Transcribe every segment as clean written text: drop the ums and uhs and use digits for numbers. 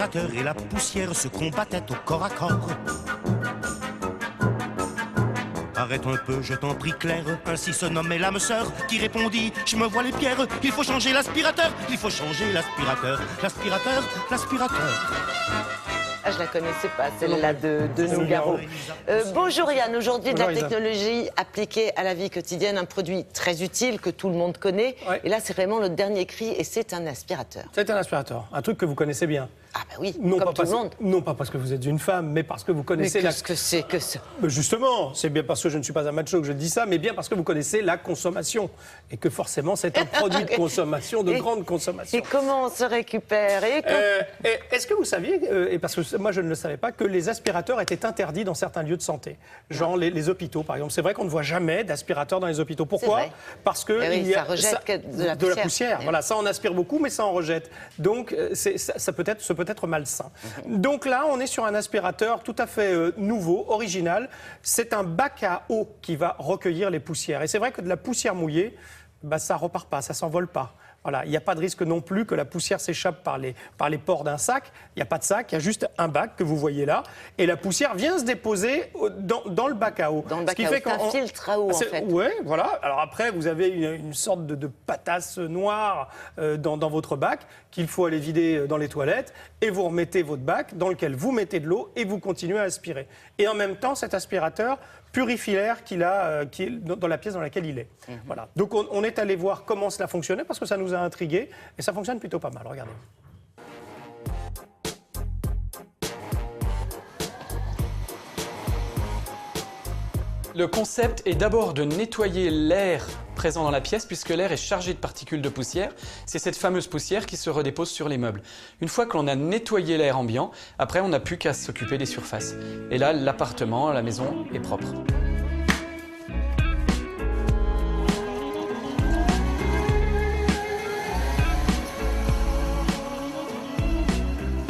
Et la poussière se combattait au corps à corps. Arrête un peu, je t'en prie Claire, ainsi se nommait l'âme sœur, qui répondit, je me vois les pierres, il faut changer l'aspirateur, il faut changer l'aspirateur, l'aspirateur, l'aspirateur. Ah, je la connaissais pas, celle-là de Nougaro. Bonjour Yann, aujourd'hui de la technologie appliquée à la vie quotidienne, un produit très utile que tout le monde connaît. Ouais. Et là, c'est vraiment le dernier cri et c'est un aspirateur. C'est un aspirateur, un truc que vous connaissez bien. Ah bah oui, non, comme tout le monde. Non pas parce que vous êtes une femme, mais parce que vous connaissez... Mais qu'est-ce que c'est que ça? Justement, c'est bien parce que je ne suis pas un macho que je dis ça, mais bien parce que vous connaissez la consommation. Et que forcément, c'est un produit de consommation, de grande consommation. Et comment on se récupère Est-ce que vous saviez, et parce que moi je ne le savais pas, que les aspirateurs étaient interdits dans certains lieux de santé? Genre les hôpitaux, par exemple. C'est vrai qu'on ne voit jamais d'aspirateurs dans les hôpitaux. Pourquoi? Parce que ça rejette de la poussière. Voilà, ça en aspire beaucoup, mais ça en rejette. Donc, ça peut être malsain. Donc là, on est sur un aspirateur tout à fait nouveau, original. C'est un bac à eau qui va recueillir les poussières. Et c'est vrai que de la poussière mouillée, ça repart pas, ça s'envole pas. Voilà, il n'y a pas de risque non plus que la poussière s'échappe par les pores d'un sac. Il n'y a pas de sac, il y a juste un bac que vous voyez là. Et la poussière vient se déposer dans le bac à eau. Dans le bac à eau, c'est un filtre à eau en fait. Oui, voilà. Alors après, vous avez une sorte de patasse noire dans votre bac qu'il faut aller vider dans les toilettes. Et vous remettez votre bac dans lequel vous mettez de l'eau et vous continuez à aspirer. Et en même temps, cet aspirateur purifie l'air qui est dans la pièce dans laquelle il est. Voilà. Donc on est allé voir comment cela fonctionnait parce que ça nous a intrigués et ça fonctionne plutôt pas mal. Regardez. Le concept est d'abord de nettoyer l'air présent dans la pièce puisque l'air est chargé de particules de poussière. C'est cette fameuse poussière qui se redépose sur les meubles. Une fois que l'on a nettoyé l'air ambiant, après on n'a plus qu'à s'occuper des surfaces. Et là, l'appartement, la maison est propre.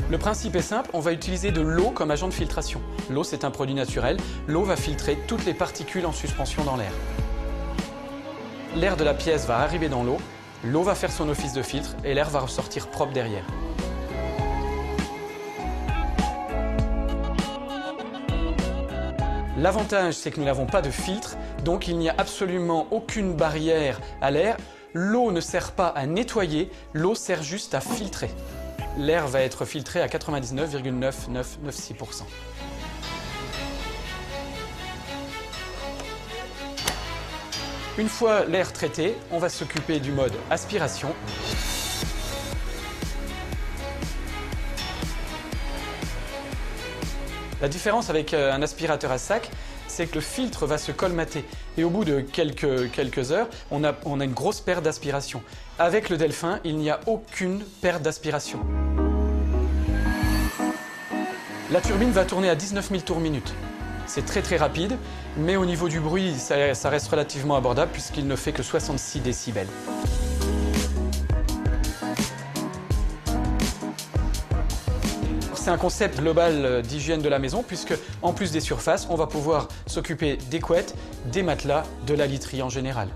Le principe est simple, on va utiliser de l'eau comme agent de filtration. L'eau, c'est un produit naturel. L'eau va filtrer toutes les particules en suspension dans l'air. L'air de la pièce va arriver dans l'eau, l'eau va faire son office de filtre et l'air va ressortir propre derrière. L'avantage, c'est que nous n'avons pas de filtre, donc il n'y a absolument aucune barrière à l'air. L'eau ne sert pas à nettoyer, l'eau sert juste à filtrer. L'air va être filtré à 99,9996%. Une fois l'air traité, on va s'occuper du mode aspiration. La différence avec un aspirateur à sac, c'est que le filtre va se colmater. Et au bout de quelques heures, on a une grosse perte d'aspiration. Avec le Delphin, il n'y a aucune perte d'aspiration. La turbine va tourner à 19 000 tours minute. C'est très rapide, mais au niveau du bruit, ça reste relativement abordable puisqu'il ne fait que 66 décibels. C'est un concept global d'hygiène de la maison puisque, en plus des surfaces, on va pouvoir s'occuper des couettes, des matelas, de la literie en général.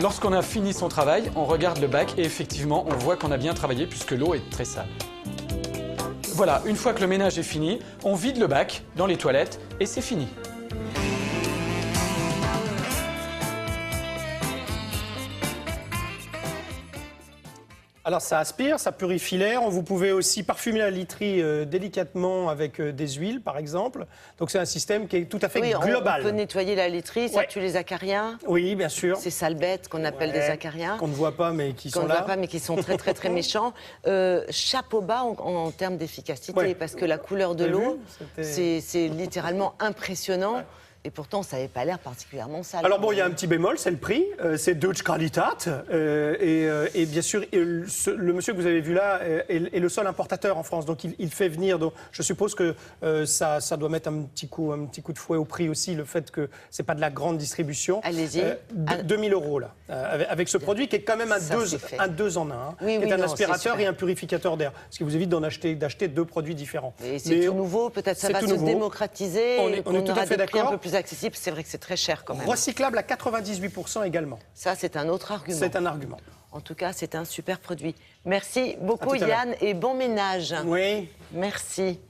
Lorsqu'on a fini son travail, on regarde le bac et effectivement, on voit qu'on a bien travaillé puisque l'eau est très sale. Voilà, une fois que le ménage est fini, on vide le bac dans les toilettes et c'est fini. Alors ça aspire, ça purifie l'air. Vous pouvez aussi parfumer la literie délicatement avec des huiles, par exemple. Donc c'est un système qui est tout à fait global. On peut nettoyer la literie, ça tue les acariens. Oui, bien sûr. Ces sales bêtes qu'on appelle des acariens. Qu'on ne voit pas, mais qui sont là. Qu'on ne voit pas, mais qui sont très méchants. Chapeau bas en termes d'efficacité, parce que la couleur de l'eau, c'est littéralement impressionnant. Ouais. Et pourtant, ça n'avait pas l'air particulièrement sale. Alors bon, il y a un petit bémol, c'est le prix. C'est Deutsche Qualität. Et bien sûr, le monsieur que vous avez vu là est le seul importateur en France. Donc il fait venir. Donc, je suppose que ça doit mettre un petit coup de fouet au prix aussi, le fait que ce n'est pas de la grande distribution. Allez-y. 2 000 € là, avec ce produit qui est quand même un 2 en 1. Hein, qui est un aspirateur et un purificateur d'air. Ce qui vous évite d'acheter 2 produits différents. Et c'est tout nouveau, peut-être ça va se démocratiser. On est tout à fait d'accord. plus accessible. C'est vrai que c'est très cher quand même. Recyclable à 98% également. Ça, c'est un autre argument. C'est un argument. En tout cas, c'est un super produit. Merci beaucoup Yann et bon ménage. Oui. Merci.